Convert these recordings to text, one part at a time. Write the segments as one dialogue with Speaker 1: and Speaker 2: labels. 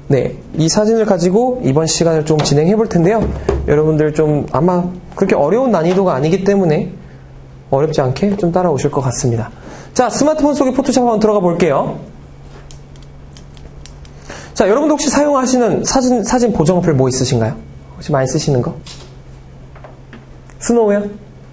Speaker 1: 네, 이 사진을 가지고 이번 시간을 좀 진행해 볼 텐데요. 여러분들 좀 아마 그렇게 어려운 난이도가 아니기 때문에 어렵지 않게 좀 따라오실 것 같습니다. 자, 스마트폰 속에 포토샵 한번 들어가 볼게요. 자, 여러분들 혹시 사용하시는 사진 보정 어플 뭐 있으신가요? 혹시 많이 쓰시는 거? 스노우요?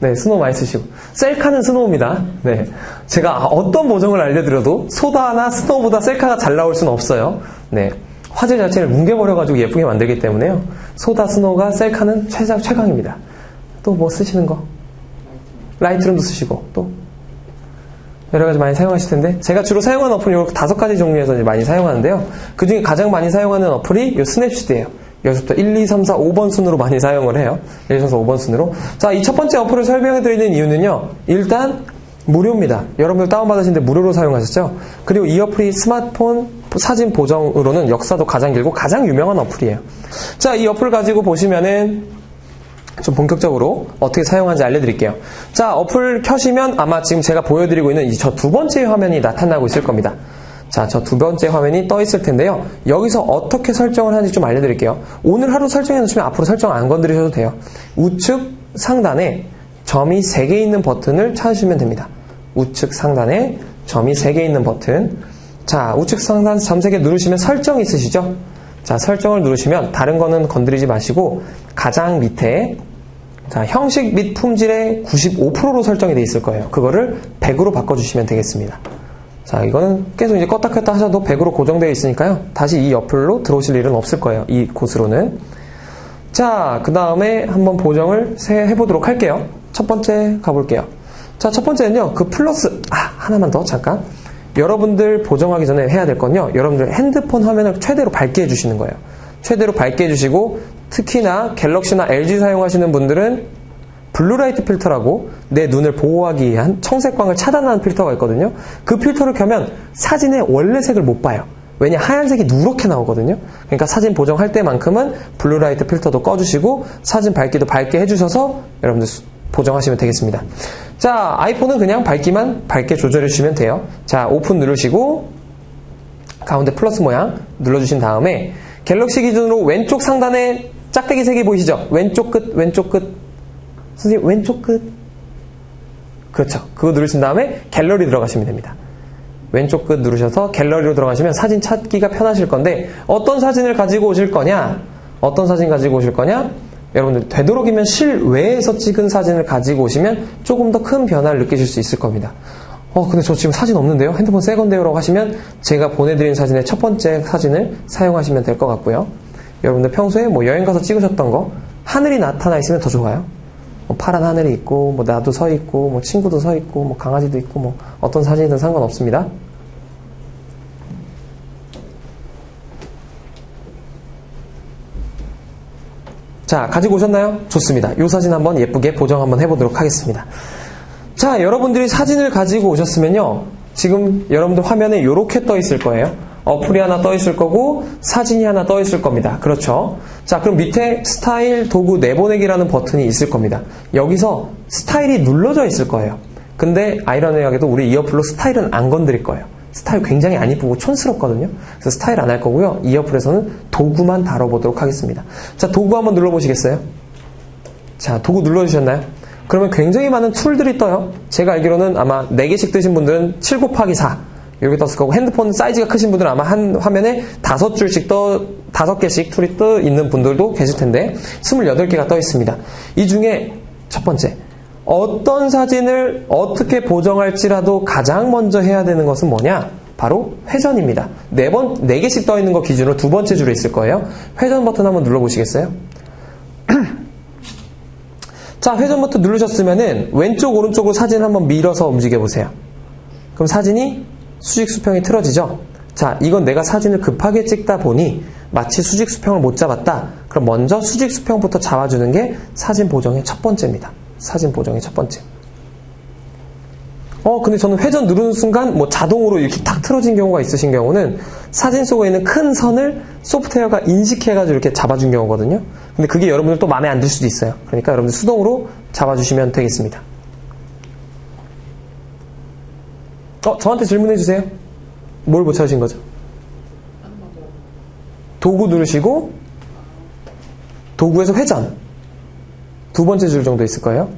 Speaker 1: 네, 스노우 많이 쓰시고. 셀카는 스노우입니다. 네. 제가 어떤 보정을 알려드려도 소다나 스노우보다 셀카가 잘 나올 수는 없어요. 네. 화질 자체를 뭉개버려가지고 예쁘게 만들기 때문에요. 소다, 스노우가 셀카는 최강입니다. 또 뭐 쓰시는 거? 라이트룸도 쓰시고, 또 여러 가지 많이 사용하실 텐데, 제가 주로 사용하는 어플이 요 5가지 종류에서 이제 많이 사용하는데요. 그 중에 가장 많이 사용하는 어플이 요 스냅시트예요. 여기서부터 1, 2, 3, 4, 5번 순으로 많이 사용을 해요. 1, 2, 3, 4, 5번 순으로. 자, 이 첫 번째 어플을 설명해드리는 이유는요. 일단 무료입니다. 여러분들 다운받으시는데 무료로 사용하셨죠? 그리고 이 어플이 스마트폰 사진 보정으로는 역사도 가장 길고 가장 유명한 어플이에요. 자, 이 어플을 가지고 보시면은 좀 본격적으로 어떻게 사용하는지 알려드릴게요. 자, 어플 켜시면 아마 지금 제가 보여드리고 있는 이 저 두 번째 화면이 나타나고 있을 겁니다. 자, 저 두 번째 화면이 떠 있을 텐데요. 여기서 어떻게 설정을 하는지 좀 알려드릴게요. 오늘 하루 설정해 놓으시면 앞으로 설정 안 건드리셔도 돼요. 우측 상단에 점이 3개 있는 버튼을 찾으시면 됩니다. 우측 상단에 점이 3개 있는 버튼. 자, 우측 상단 점 3개 누르시면 설정이 있으시죠? 자, 설정을 누르시면 다른 거는 건드리지 마시고 가장 밑에 자, 형식 및 품질의 95%로 설정이 되어 있을 거예요. 그거를 100으로 바꿔주시면 되겠습니다. 자, 이거는 계속 이제 껐다 켰다 하셔도 100으로 고정되어 있으니까요. 다시 이 어플로 들어오실 일은 없을 거예요. 이 곳으로는. 자, 그 다음에 한번 보정을 해보도록 할게요. 첫 번째 가볼게요. 자, 첫 번째는요. 그 플러스 하나만 더 잠깐. 여러분들 보정하기 전에 해야 될 건요. 여러분들 핸드폰 화면을 최대로 밝게 해주시는 거예요. 최대로 밝게 해주시고 특히나 갤럭시나 LG 사용하시는 분들은 블루라이트 필터라고 내 눈을 보호하기 위한 청색광을 차단하는 필터가 있거든요. 그 필터를 켜면 사진의 원래 색을 못 봐요. 왜냐? 하얀색이 누렇게 나오거든요. 그러니까 사진 보정할 때만큼은 블루라이트 필터도 꺼주시고 사진 밝기도 밝게 해주셔서 여러분들 보정하시면 되겠습니다. 자, 아이폰은 그냥 밝기만 밝게 조절해 주시면 돼요. 자, 오픈 누르시고 가운데 플러스 모양 눌러주신 다음에 갤럭시 기준으로 왼쪽 상단에 짝대기 3개 보이시죠? 왼쪽 끝, 왼쪽 끝. 선생님, 왼쪽 끝. 그렇죠. 그거 누르신 다음에 갤러리 들어가시면 됩니다. 왼쪽 끝 누르셔서 갤러리로 들어가시면 사진 찾기가 편하실 건데 어떤 사진을 가지고 오실 거냐? 어떤 사진 가지고 오실 거냐? 여러분들 되도록이면 실외에서 찍은 사진을 가지고 오시면 조금 더 큰 변화를 느끼실 수 있을 겁니다. 근데 저 지금 사진 없는데요? 핸드폰 새 건데요? 라고 하시면 제가 보내드린 사진의 첫 번째 사진을 사용하시면 될 것 같고요. 여러분들 평소에 뭐 여행 가서 찍으셨던 거 하늘이 나타나 있으면 더 좋아요. 뭐 파란 하늘이 있고 뭐 나도 서 있고 뭐 친구도 서 있고 뭐 강아지도 있고 뭐 어떤 사진이든 상관없습니다. 자, 가지고 오셨나요? 좋습니다. 이 사진 한번 예쁘게 보정 한번 해보도록 하겠습니다. 자, 여러분들이 사진을 가지고 오셨으면요. 지금 여러분들 화면에 이렇게 떠 있을 거예요. 어플이 하나 떠 있을 거고 사진이 하나 떠 있을 겁니다. 그렇죠? 자, 그럼 밑에 스타일 도구 내보내기라는 버튼이 있을 겁니다. 여기서 스타일이 눌러져 있을 거예요. 근데 아이러니하게도 우리 이 어플로 스타일은 안 건드릴 거예요. 스타일 굉장히 안 이쁘고 촌스럽거든요. 그래서 스타일 안 할 거고요. 이 어플에서는 도구만 다뤄보도록 하겠습니다. 자, 도구 한번 눌러보시겠어요? 자, 도구 눌러주셨나요? 그러면 굉장히 많은 툴들이 떠요. 제가 알기로는 아마 4개씩 뜨신 분들은 7 곱하기 4 이렇게 떴을 거고 핸드폰 사이즈가 크신 분들은 아마 한 화면에 5줄씩 5개씩 툴이 떠 있는 분들도 계실 텐데 28개가 떠 있습니다. 이 중에 첫 번째, 어떤 사진을 어떻게 보정할지라도 가장 먼저 해야 되는 것은 뭐냐? 바로 회전입니다. 4개씩 떠 있는 거 기준으로 두 번째 줄에 있을 거예요. 회전 버튼 한번 눌러보시겠어요? 자, 회전 버튼 누르셨으면은 왼쪽 오른쪽으로 사진 한번 밀어서 움직여 보세요. 그럼 사진이 수직 수평이 틀어지죠? 자, 이건 내가 사진을 급하게 찍다 보니 마치 수직 수평을 못 잡았다. 그럼 먼저 수직 수평부터 잡아주는 게 사진 보정의 첫 번째입니다. 사진 보정의 첫 번째. 근데 저는 회전 누르는 순간 뭐 자동으로 이렇게 탁 틀어진 경우가 있으신 경우는 사진 속에 있는 큰 선을 소프트웨어가 인식해가지고 이렇게 잡아준 경우거든요. 근데 그게 여러분들 또 마음에 안 들 수도 있어요. 그러니까 여러분들 수동으로 잡아주시면 되겠습니다. 저한테 질문해 주세요. 뭘 못 찾으신 거죠? 도구 누르시고 도구에서 회전. 두 번째 줄 정도 있을 거예요.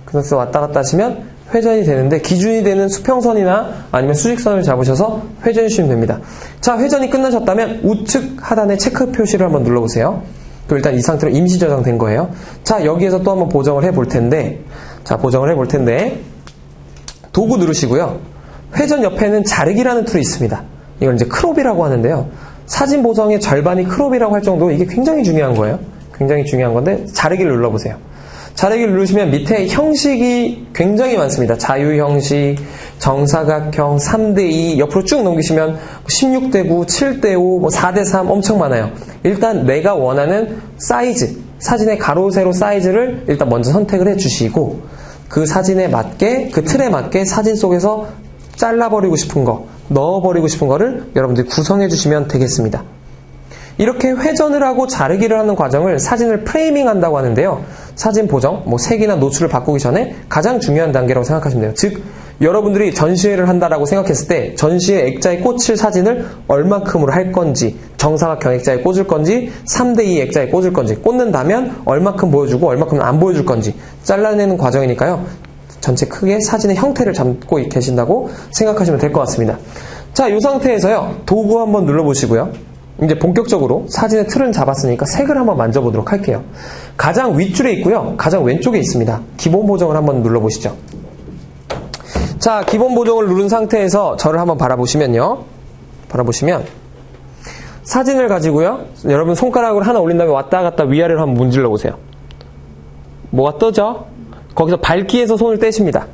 Speaker 1: 그래서 왔다 갔다 하시면 회전이 되는데 기준이 되는 수평선이나 아니면 수직선을 잡으셔서 회전해 주시면 됩니다. 자, 회전이 끝나셨다면 우측 하단에 체크 표시를 한번 눌러보세요. 그럼 일단 이 상태로 임시 저장된 거예요. 자, 여기에서 또 한번 보정을 해 볼 텐데, 도구 누르시고요. 회전 옆에는 자르기라는 툴이 있습니다. 이걸 이제 크롭이라고 하는데요. 사진 보정의 절반이 크롭이라고 할 정도로 이게 굉장히 중요한 거예요. 굉장히 중요한 건데, 자르기를 눌러보세요. 자르기를 누르시면 밑에 형식이 굉장히 많습니다. 자유형식, 정사각형, 3대2, 옆으로 쭉 넘기시면 16대9, 7대5, 4대3 엄청 많아요. 일단 내가 원하는 사이즈, 사진의 가로, 세로 사이즈를 일단 먼저 선택을 해주시고 그 사진에 맞게, 그 틀에 맞게 사진 속에서 잘라버리고 싶은 거, 넣어버리고 싶은 거를 여러분들이 구성해 주시면 되겠습니다. 이렇게 회전을 하고 자르기를 하는 과정을 사진을 프레이밍 한다고 하는데요. 사진 보정, 색이나 노출을 바꾸기 전에 가장 중요한 단계라고 생각하시면 돼요. 즉, 여러분들이 전시회를 한다라고 생각했을 때 전시회 액자에 꽂힐 사진을 얼만큼으로 할 건지, 정사각형 액자에 꽂을 건지, 3대2 액자에 꽂을 건지, 꽂는다면 얼만큼 보여주고 얼만큼 안 보여줄 건지 잘라내는 과정이니까요. 전체 크게 사진의 형태를 잡고 계신다고 생각하시면 될 것 같습니다. 자, 이 상태에서요. 도구 한번 눌러보시고요. 이제 본격적으로 사진의 틀은 잡았으니까 색을 한번 만져보도록 할게요. 가장 윗줄에 있고요. 가장 왼쪽에 있습니다. 기본 보정을 한번 눌러보시죠. 자, 기본 보정을 누른 상태에서 저를 한번 바라보시면 사진을 가지고요. 여러분 손가락으로 하나 올린 다음에 왔다 갔다 위아래로 한번 문질러 보세요. 뭐가 뜨죠? 거기서 밝기에서 손을 떼십니다.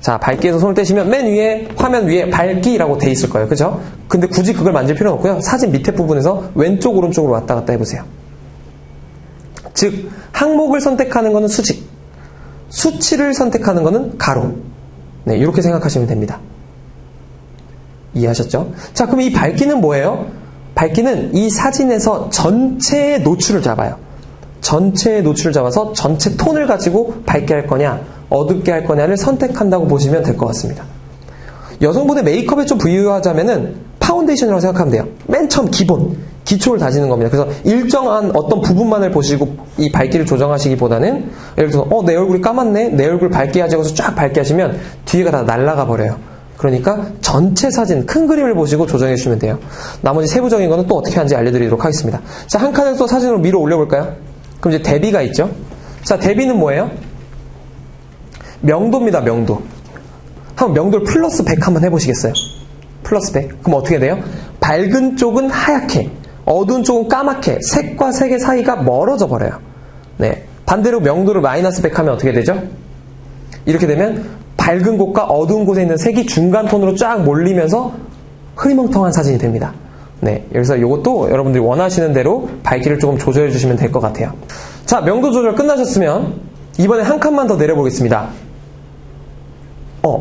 Speaker 1: 자, 밝기에서 손을 떼시면 맨 위에, 화면 위에 밝기라고 돼 있을 거예요. 그죠? 근데 굳이 그걸 만질 필요는 없고요. 사진 밑에 부분에서 왼쪽, 오른쪽으로 왔다 갔다 해보세요. 즉, 항목을 선택하는 것은 수직, 수치를 선택하는 것은 가로. 네, 이렇게 생각하시면 됩니다. 이해하셨죠? 자, 그럼 이 밝기는 뭐예요? 밝기는 이 사진에서 전체의 노출을 잡아요. 전체의 노출을 잡아서 전체 톤을 가지고 밝게 할 거냐, 어둡게 할 거냐를 선택한다고 보시면 될 것 같습니다. 여성분의 메이크업에 좀 비유하자면은 파운데이션이라고 생각하면 돼요. 맨 처음 기초를 다지는 겁니다. 그래서 일정한 어떤 부분만을 보시고 이 밝기를 조정하시기보다는 예를 들어서 내 얼굴이 까맣네, 내 얼굴 밝게 하자고 해서 쫙 밝게 하시면 뒤에가 다 날아가 버려요. 그러니까 전체 사진, 큰 그림을 보시고 조정해 주시면 돼요. 나머지 세부적인 거는 또 어떻게 하는지 알려드리도록 하겠습니다. 자, 한 칸을 또 사진으로 밀어 올려볼까요? 그럼 이제 대비가 있죠. 자, 대비는 뭐예요? 명도입니다. 명도. 한번 명도를 플러스 100 한번 해보시겠어요? 플러스 100. 그럼 어떻게 돼요? 밝은 쪽은 하얗게, 어두운 쪽은 까맣게, 색과 색의 사이가 멀어져 버려요. 네. 반대로 명도를 마이너스 100 하면 어떻게 되죠? 이렇게 되면 밝은 곳과 어두운 곳에 있는 색이 중간 톤으로 쫙 몰리면서 흐리멍텅한 사진이 됩니다. 네. 그래서 이것도 여러분들이 원하시는 대로 밝기를 조금 조절해 주시면 될 것 같아요. 자, 명도 조절 끝나셨으면 이번에 한 칸만 더 내려보겠습니다.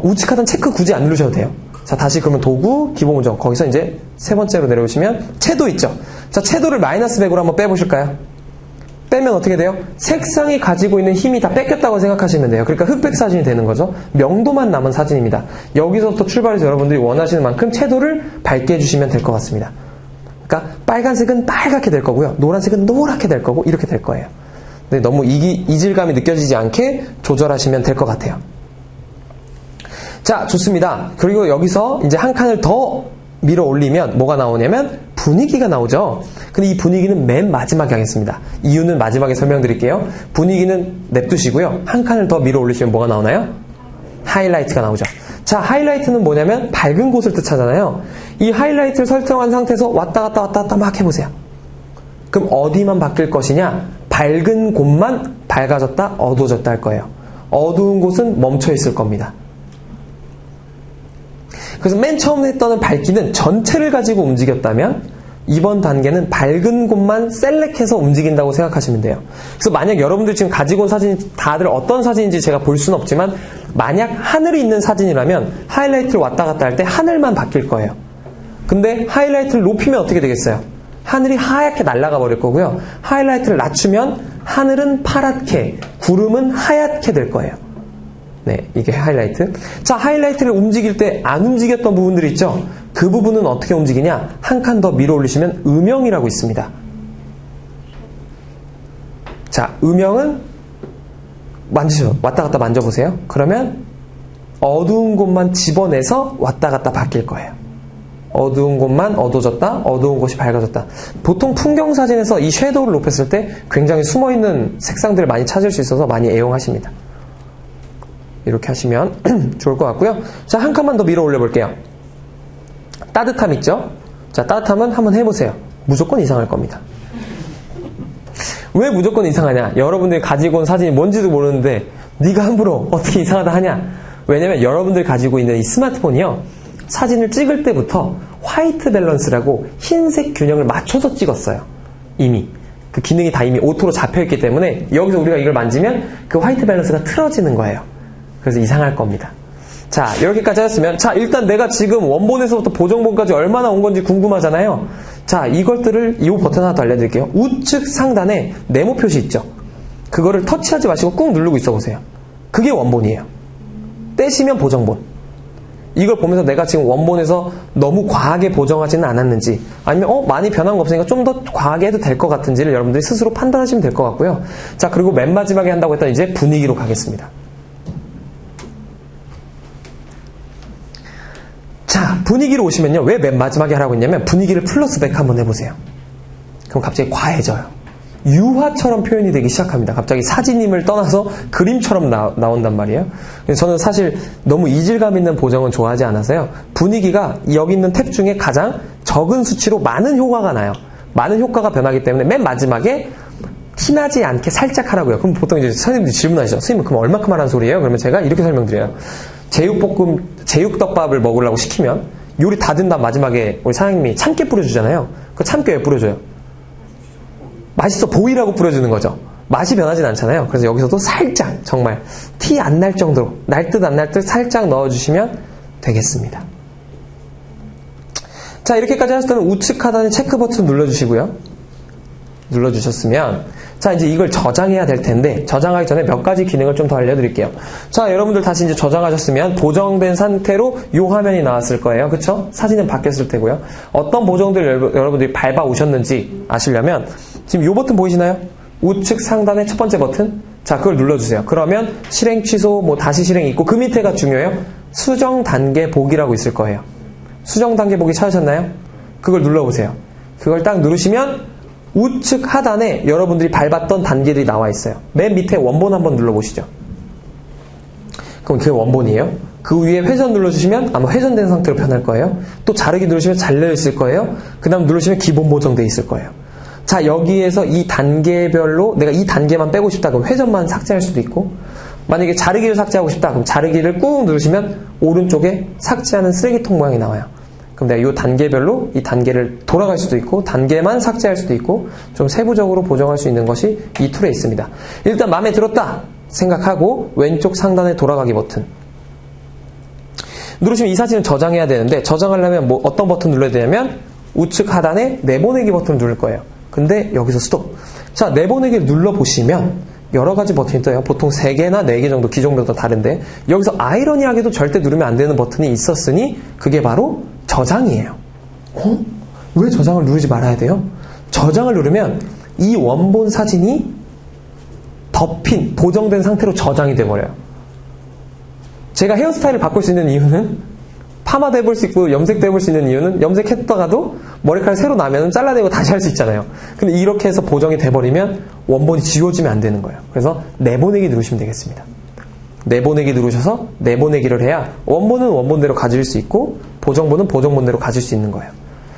Speaker 1: 우측 하단 체크 굳이 안 누르셔도 돼요. 자, 다시 그러면 도구, 기본 보정. 거기서 이제 세 번째로 내려오시면 채도 있죠. 자, 채도를 마이너스 100으로 한번 빼보실까요? 빼면 어떻게 돼요? 색상이 가지고 있는 힘이 다 뺏겼다고 생각하시면 돼요. 그러니까 흑백 사진이 되는 거죠. 명도만 남은 사진입니다. 여기서부터 출발해서 여러분들이 원하시는 만큼 채도를 밝게 해주시면 될 것 같습니다. 그러니까 빨간색은 빨갛게 될 거고요. 노란색은 노랗게 될 거고 이렇게 될 거예요. 근데 너무 이질감이 느껴지지 않게 조절하시면 될 것 같아요. 자, 좋습니다. 그리고 여기서 이제 한 칸을 더 밀어 올리면 뭐가 나오냐면 분위기가 나오죠. 근데 이 분위기는 맨 마지막에 하겠습니다. 이유는 마지막에 설명드릴게요. 분위기는 냅두시고요. 한 칸을 더 밀어 올리시면 뭐가 나오나요? 하이라이트가 나오죠. 자, 하이라이트는 뭐냐면 밝은 곳을 뜻하잖아요. 이 하이라이트를 설정한 상태에서 왔다 갔다 막 해보세요. 그럼 어디만 바뀔 것이냐? 밝은 곳만 밝아졌다, 어두워졌다 할 거예요. 어두운 곳은 멈춰 있을 겁니다. 그래서 맨 처음 했던 밝기는 전체를 가지고 움직였다면 이번 단계는 밝은 곳만 셀렉해서 움직인다고 생각하시면 돼요. 그래서 만약 여러분들 지금 가지고 온 사진이 다들 어떤 사진인지 제가 볼 수는 없지만 만약 하늘이 있는 사진이라면 하이라이트를 왔다 갔다 할 때 하늘만 바뀔 거예요. 근데 하이라이트를 높이면 어떻게 되겠어요? 하늘이 하얗게 날아가 버릴 거고요. 하이라이트를 낮추면 하늘은 파랗게, 구름은 하얗게 될 거예요. 네, 이게 하이라이트. 자, 하이라이트를 움직일 때 안 움직였던 부분들이 있죠? 그 부분은 어떻게 움직이냐? 한 칸 더 밀어 올리시면 음영이라고 있습니다. 자, 음영은 만지셔. 왔다 갔다 만져보세요. 그러면 어두운 곳만 집어내서 왔다 갔다 바뀔 거예요. 어두운 곳만 어두워졌다, 어두운 곳이 밝아졌다. 보통 풍경 사진에서 이 섀도우를 높였을 때 굉장히 숨어있는 색상들을 많이 찾을 수 있어서 많이 애용하십니다. 이렇게 하시면 좋을 것 같고요. 자, 한 칸만 더 밀어 올려볼게요. 따뜻함 있죠? 자, 따뜻함은 한번 해보세요. 무조건 이상할 겁니다. 왜 무조건 이상하냐? 여러분들이 가지고 온 사진이 뭔지도 모르는데 네가 함부로 어떻게 이상하다 하냐? 왜냐면 여러분들이 가지고 있는 이 스마트폰이요, 사진을 찍을 때부터 화이트 밸런스라고 흰색 균형을 맞춰서 찍었어요. 이미 그 기능이 다 이미 오토로 잡혀있기 때문에 여기서 우리가 이걸 만지면 그 화이트 밸런스가 틀어지는 거예요. 그래서 이상할 겁니다. 자, 이렇게까지 하셨으면, 자, 일단 내가 지금 원본에서부터 보정본까지 얼마나 온 건지 궁금하잖아요. 자, 이것들을 이 버튼 하나 더 알려드릴게요. 우측 상단에 네모 표시 있죠? 그거를 터치하지 마시고 꾹 누르고 있어 보세요. 그게 원본이에요. 떼시면 보정본. 이걸 보면서 내가 지금 원본에서 너무 과하게 보정하지는 않았는지, 아니면 많이 변한 거 없으니까 좀 더 과하게 해도 될 것 같은지를 여러분들이 스스로 판단하시면 될 것 같고요. 자, 그리고 맨 마지막에 한다고 했던 이제 분위기로 가겠습니다. 자, 분위기로 오시면요, 왜 맨 마지막에 하라고 했냐면 분위기를 플러스 100 한번 해보세요. 그럼 갑자기 과해져요. 유화처럼 표현이 되기 시작합니다. 갑자기 사진임을 떠나서 그림처럼 나온단 말이에요. 저는 사실 너무 이질감 있는 보정은 좋아하지 않아서요, 분위기가 여기 있는 탭 중에 가장 적은 수치로 많은 효과가 나요. 많은 효과가 변하기 때문에 맨 마지막에 티나지 않게 살짝 하라고요. 그럼 보통 이제 선생님들이 질문하시죠. 선생님, 그럼 얼마큼 하라는 소리예요? 그러면 제가 이렇게 설명드려요. 제육덮밥을 먹으려고 시키면 요리 다 된 다음 마지막에 우리 사장님이 참깨 뿌려주잖아요. 그 참깨 왜 뿌려줘요? 맛있어 보이라고 뿌려주는 거죠. 맛이 변하진 않잖아요. 그래서 여기서도 살짝, 정말 티 안 날 정도로, 날 듯 안 날 듯 살짝 넣어주시면 되겠습니다. 자, 이렇게까지 하셨다면 우측 하단에 체크 버튼 눌러주시고요. 눌러주셨으면, 자, 이제 이걸 저장해야 될 텐데, 저장하기 전에 몇 가지 기능을 좀 더 알려드릴게요. 자, 여러분들 다시 이제 저장하셨으면 보정된 상태로 이 화면이 나왔을 거예요. 그쵸? 사진은 바뀌었을 테고요. 어떤 보정들 여러분들이 밟아 오셨는지 아시려면 지금 이 버튼 보이시나요? 우측 상단의 첫 번째 버튼. 자, 그걸 눌러주세요. 그러면 실행 취소, 다시 실행 있고, 그 밑에가 중요해요. 수정 단계 보기라고 있을 거예요. 수정 단계 보기 찾으셨나요? 그걸 눌러보세요. 그걸 딱 누르시면 우측 하단에 여러분들이 밟았던 단계들이 나와 있어요. 맨 밑에 원본 한번 눌러보시죠. 그럼 그게 원본이에요. 그 위에 회전 눌러주시면 아마 회전된 상태로 변할 거예요. 또 자르기 누르시면 잘려 있을 거예요. 그 다음 누르시면 기본 보정돼 있을 거예요. 자, 여기에서 이 단계별로 내가 이 단계만 빼고 싶다 그럼 회전만 삭제할 수도 있고, 만약에 자르기를 삭제하고 싶다 그럼 자르기를 꾹 누르시면 오른쪽에 삭제하는 쓰레기통 모양이 나와요. 그럼 내가 이 단계별로 이 단계를 돌아갈 수도 있고, 단계만 삭제할 수도 있고, 좀 세부적으로 보정할 수 있는 것이 이 툴에 있습니다. 일단 마음에 들었다 생각하고 왼쪽 상단에 돌아가기 버튼 누르시면 이 사진을 저장해야 되는데, 저장하려면 어떤 버튼 눌러야 되냐면 우측 하단에 내보내기 버튼을 누를 거예요. 근데 여기서 스톱. 자, 내보내기를 눌러보시면 여러 가지 버튼이 떠요. 보통 3개나 4개 정도, 기종별로 다른데 여기서 아이러니하게도 절대 누르면 안 되는 버튼이 있었으니 그게 바로 저장이에요. 왜 저장을 누르지 말아야 돼요? 저장을 누르면 이 원본 사진이 덮인, 보정된 상태로 저장이 돼버려요. 제가 헤어스타일을 바꿀 수 있는 이유는, 파마도 해볼 수 있고 염색도 해볼 수 있는 이유는, 염색했다가도 머리카락 새로 나면 잘라내고 다시 할 수 있잖아요. 근데 이렇게 해서 보정이 돼버리면 원본이 지워지면 안 되는 거예요. 그래서 내보내기 누르시면 되겠습니다. 내보내기 누르셔서 내보내기를 해야 원본은 원본대로 가질 수 있고 보정본은 보정본대로 가질 수 있는 거예요.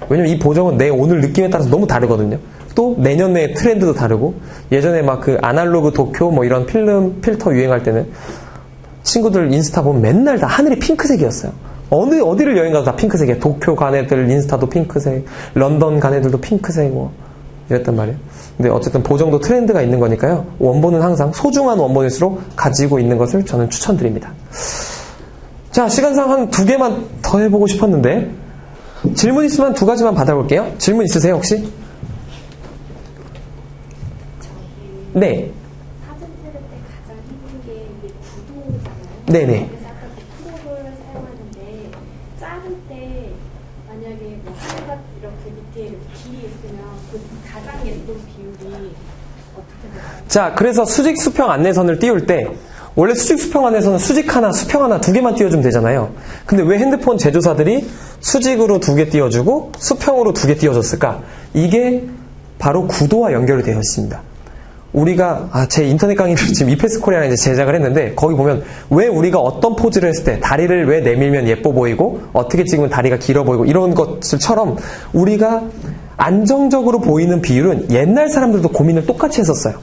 Speaker 1: 왜냐면 이 보정은 내 오늘 느낌에 따라서 너무 다르거든요. 또 내년에 트렌드도 다르고, 예전에 막 그 아날로그 도쿄 이런 필터 유행할 때는 친구들 인스타 보면 맨날 다 하늘이 핑크색이었어요. 어디를 여행 가도 다 핑크색이에요. 도쿄 간 애들 인스타도 핑크색, 런던 간 애들도 핑크색 이랬단 말이에요. 근데 어쨌든 보정도 트렌드가 있는 거니까요. 원본은 항상 소중한 원본일수록 가지고 있는 것을 저는 추천드립니다. 자, 시간상 한 2개만 더 해보고 싶었는데, 질문 있으면 2가지만 받아볼게요. 질문 있으세요 혹시? 네.
Speaker 2: 사진 찍을 때 가장 힘든 게 이게 구도잖아요.
Speaker 1: 네네.
Speaker 2: 그래서 아까 그 프로를 사용하는데, 자를 때 뒤에 길이 있으면 그 가장 예쁜 비율이 어떻게 될까요?
Speaker 1: 자, 그래서 수직 수평 안내선을 띄울 때 원래 수직 수평 안내선은 수직 하나, 수평 하나 두 개만 띄워주면 되잖아요. 근데 왜 핸드폰 제조사들이 수직으로 두 개 띄워주고 수평으로 두 개 띄워줬을까? 이게 바로 구도와 연결이 되어 있습니다. 우리가 제 인터넷 강의를 지금 이페스 코리아에 이제 제작을 했는데 거기 보면 왜 우리가 어떤 포즈를 했을 때 다리를 왜 내밀면 예뻐 보이고 어떻게 찍으면 다리가 길어 보이고 이런 것들처럼 우리가 안정적으로 보이는 비율은 옛날 사람들도 고민을 똑같이 했었어요.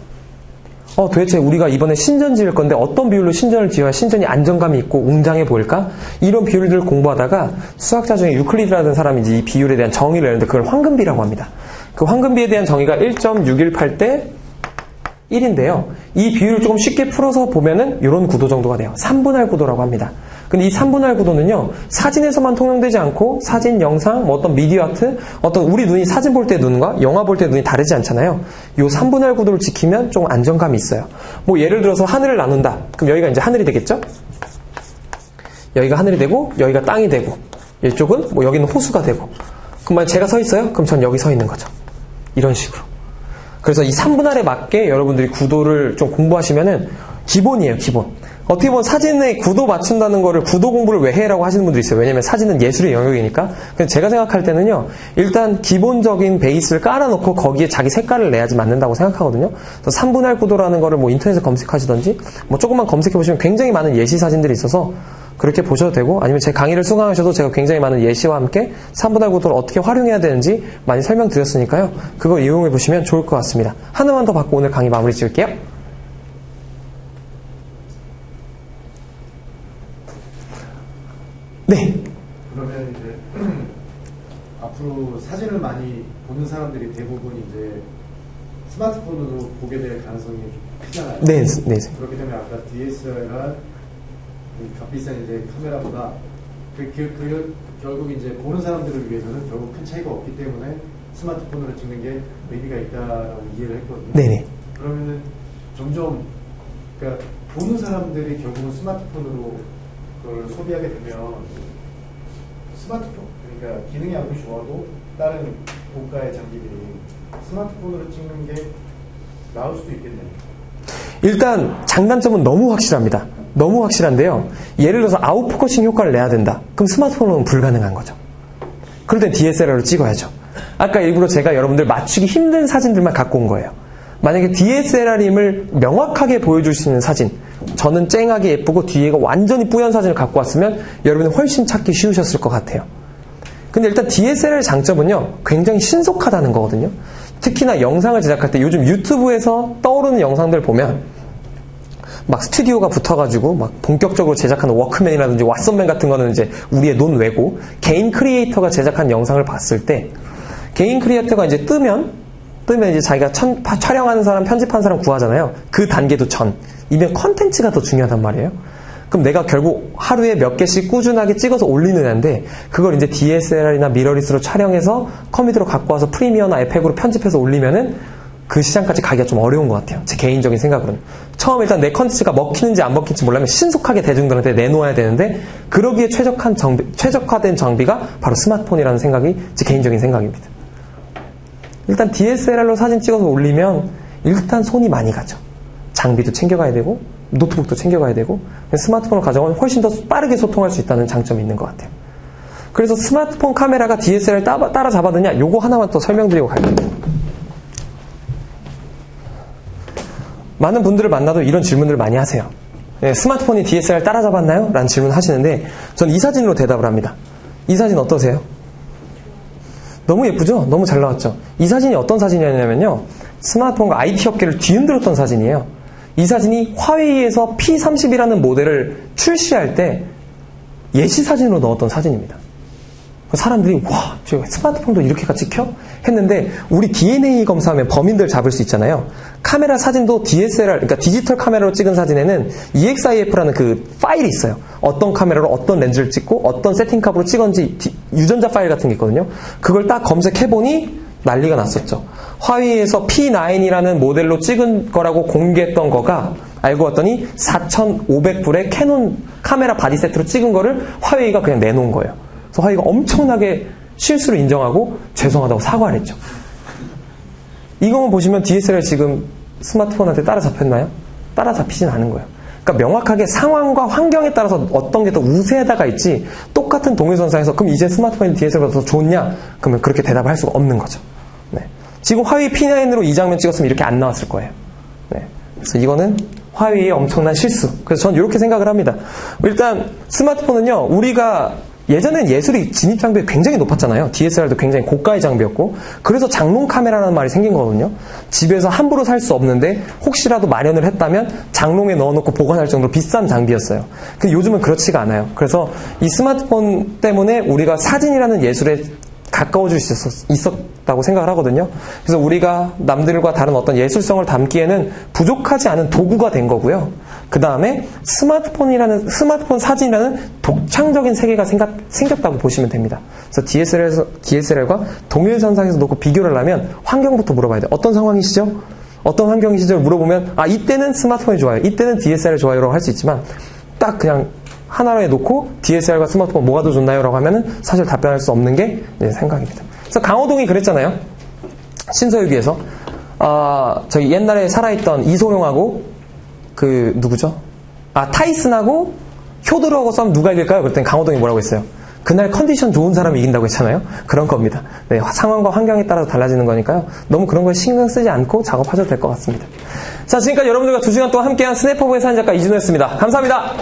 Speaker 1: 도대체 우리가 이번에 신전 지을 건데 어떤 비율로 신전을 지어야 신전이 안정감이 있고 웅장해 보일까? 이런 비율들을 공부하다가 수학자 중에 유클리드라는 사람이 이제 이 비율에 대한 정의를 내는데 그걸 황금비라고 합니다. 그 황금비에 대한 정의가 1.618대 1인데요. 이 비율을 조금 쉽게 풀어서 보면은 이런 구도 정도가 돼요. 3분할 구도라고 합니다. 근데 이 3분할 구도는요, 사진에서만 통용되지 않고 사진, 영상, 뭐 어떤 미디어 아트, 어떤 우리 눈이 사진 볼 때 눈과 영화 볼 때 눈이 다르지 않잖아요. 이 3분할 구도를 지키면 좀 안정감이 있어요. 뭐 예를 들어서 하늘을 나눈다. 그럼 여기가 이제 하늘이 되겠죠? 여기가 하늘이 되고, 여기가 땅이 되고, 이쪽은 뭐 여기는 호수가 되고. 그럼 만약 제가 서 있어요? 그럼 전 여기 서 있는 거죠. 이런 식으로. 그래서 이 3분할에 맞게 여러분들이 구도를 좀 공부하시면은 기본이에요, 기본. 어떻게 보면 사진의 구도 맞춘다는 거를 구도 공부를 왜 해라고 하시는 분들이 있어요. 왜냐면 사진은 예술의 영역이니까. 그래서 제가 생각할 때는요, 일단 기본적인 베이스를 깔아놓고 거기에 자기 색깔을 내야지 맞는다고 생각하거든요. 그래서 3분할 구도라는 거를 뭐 인터넷에 검색하시던지, 뭐 조금만 검색해보시면 굉장히 많은 예시 사진들이 있어서 그렇게 보셔도 되고, 아니면 제 강의를 수강하셔도 제가 굉장히 많은 예시와 함께 3분할 구도를 어떻게 활용해야 되는지 많이 설명드렸으니까요. 그거 이용해보시면 좋을 것 같습니다. 하나만 더 받고 오늘 강의 마무리 지을게요. 네.
Speaker 3: 그러면 이제 앞으로 사진을 많이 보는 사람들이 대부분 이제 스마트폰으로 보게 될 가능성이 크잖아요.
Speaker 1: 네, 네.
Speaker 3: 그렇기 때문에 아까 DSLR 값비싼 이제 카메라보다 결국 이제 보는 사람들을 위해서는 결국 큰 차이가 없기 때문에 스마트폰으로 찍는 게 의미가 있다라고 이해를 했거든요.
Speaker 1: 네네.
Speaker 3: 그러면은 점점 그러니까 보는 사람들이 결국은 스마트폰으로 그걸 소비하게 되면 스마트폰 그러니까 기능이 아무리 좋아도 다른 고가의 장비들이 스마트폰으로 찍는 게 나을 수도 있겠네요. 일단
Speaker 1: 장단점은 너무 확실합니다. 너무 확실한데요. 예를 들어서 아웃포커싱 효과를 내야 된다. 그럼 스마트폰은 불가능한 거죠. 그럴 땐 DSLR로 찍어야죠. 아까 일부러 제가 여러분들 맞추기 힘든 사진들만 갖고 온 거예요. 만약에 DSLR임을 명확하게 보여줄 수 있는 사진, 저는 쨍하게 예쁘고 뒤에가 완전히 뿌연 사진을 갖고 왔으면 여러분이 훨씬 찾기 쉬우셨을 것 같아요. 근데 일단 DSLR의 장점은요, 굉장히 신속하다는 거거든요. 특히나 영상을 제작할 때 요즘 유튜브에서 떠오르는 영상들 보면 막 스튜디오가 붙어가지고 막 본격적으로 제작하는 워크맨이라든지 왓썸맨 같은 거는 이제 우리의 논외고, 개인 크리에이터가 제작한 영상을 봤을 때 개인 크리에이터가 이제 뜨면 이제 자기가 촬영하는 사람, 편집하는 사람 구하잖아요. 그 단계도 이면 컨텐츠가 더 중요하단 말이에요. 그럼 내가 결국 하루에 몇 개씩 꾸준하게 찍어서 올리느냐인데, 그걸 이제 DSLR이나 미러리스로 촬영해서 컴퓨터로 갖고 와서 프리미어나 에펙으로 편집해서 올리면은 그 시장까지 가기가 좀 어려운 것 같아요. 제 개인적인 생각으로는. 처음 일단 내 컨텐츠가 먹히는지 안 먹히는지 몰라면 신속하게 대중들한테 내놓아야 되는데, 그러기에 최적화된 장비가 바로 스마트폰이라는 생각이 제 개인적인 생각입니다. 일단 DSLR로 사진 찍어서 올리면 일단 손이 많이 가죠. 장비도 챙겨가야 되고 노트북도 챙겨가야 되고, 스마트폰을 가져가면 훨씬 더 빠르게 소통할 수 있다는 장점이 있는 것 같아요. 그래서 스마트폰 카메라가 DSLR 따라잡았느냐, 요거 하나만 또 설명드리고 갈게요. 많은 분들을 만나도 이런 질문들을 많이 하세요. 네, 스마트폰이 DSLR 따라잡았나요? 라는 질문을 하시는데, 전 이 사진으로 대답을 합니다. 이 사진 어떠세요? 너무 예쁘죠? 너무 잘 나왔죠? 이 사진이 어떤 사진이었냐면요, 스마트폰과 IT 업계를 뒤흔들었던 사진이에요. 이 사진이 화웨이에서 P30이라는 모델을 출시할 때 예시 사진으로 넣었던 사진입니다. 사람들이 와, 저 스마트폰도 이렇게가 찍혀? 했는데, 우리 DNA 검사하면 범인들 잡을 수 있잖아요. 카메라 사진도 DSLR, 그러니까 디지털 카메라로 찍은 사진에는 EXIF라는 그 파일이 있어요. 어떤 카메라로 어떤 렌즈를 찍고 어떤 세팅값으로 찍었는지 유전자 파일 같은 게 있거든요. 그걸 딱 검색해보니 난리가 났었죠. 화웨이에서 P9이라는 모델로 찍은 거라고 공개했던 거가 알고 봤더니 4,500불에 캐논 카메라 바디 세트로 찍은 거를 화웨이가 그냥 내놓은 거예요. 그래서 화웨이가 엄청나게 실수를 인정하고 죄송하다고 사과를 했죠. 이거만 보시면 DSLR 지금 스마트폰한테 따라잡혔나요? 따라잡히진 않은 거예요. 그러니까 명확하게 상황과 환경에 따라서 어떤 게 더 우세하다가 있지, 똑같은 동일선상에서 그럼 이제 스마트폰이 DSLR보다 더 좋냐? 그러면 그렇게 대답을 할 수가 없는 거죠. 네. 지금 화웨이 P9으로 이 장면 찍었으면 이렇게 안 나왔을 거예요. 네. 그래서 이거는 화웨이의 엄청난 실수. 그래서 전 이렇게 생각을 합니다. 일단 스마트폰은요, 우리가 예전엔 예술이 진입 장벽이 굉장히 높았잖아요. DSLR도 굉장히 고가의 장비였고, 그래서 장롱 카메라라는 말이 생긴 거거든요. 집에서 함부로 살 수 없는데 혹시라도 마련을 했다면 장롱에 넣어놓고 보관할 정도로 비싼 장비였어요. 근데 요즘은 그렇지가 않아요. 그래서 이 스마트폰 때문에 우리가 사진이라는 예술에 가까워질 수 있었다고 생각을 하거든요. 그래서 우리가 남들과 다른 어떤 예술성을 담기에는 부족하지 않은 도구가 된 거고요. 그 다음에 스마트폰 사진이라는 독창적인 세계가 생겼다고 보시면 됩니다. 그래서 DSLR과 동일선상에서 놓고 비교를 하면 환경부터 물어봐야 돼요. 어떤 상황이시죠? 어떤 환경이시죠? 물어보면 이때는 스마트폰이 좋아요. 이때는 DSLR 좋아요라고 할 수 있지만 딱 그냥 하나로 해놓고 DSLR과 스마트폰 뭐가 더 좋나요? 라고 하면은 사실 답변할 수 없는 게 생각입니다. 그래서 강호동이 그랬잖아요. 신서유기에서 저희 옛날에 살아있던 이소룡하고 누구죠? 타이슨하고 효드로하고 싸우면 누가 이길까요? 그랬더니 강호동이 뭐라고 했어요? 그날 컨디션 좋은 사람이 이긴다고 했잖아요. 그런 겁니다. 네, 상황과 환경에 따라서 달라지는 거니까요. 너무 그런 거에 신경 쓰지 않고 작업하셔도 될 것 같습니다. 자, 지금까지 여러분들과 2시간 동안 함께한 스냅퍼브의 사진작가 이진우였습니다. 감사합니다.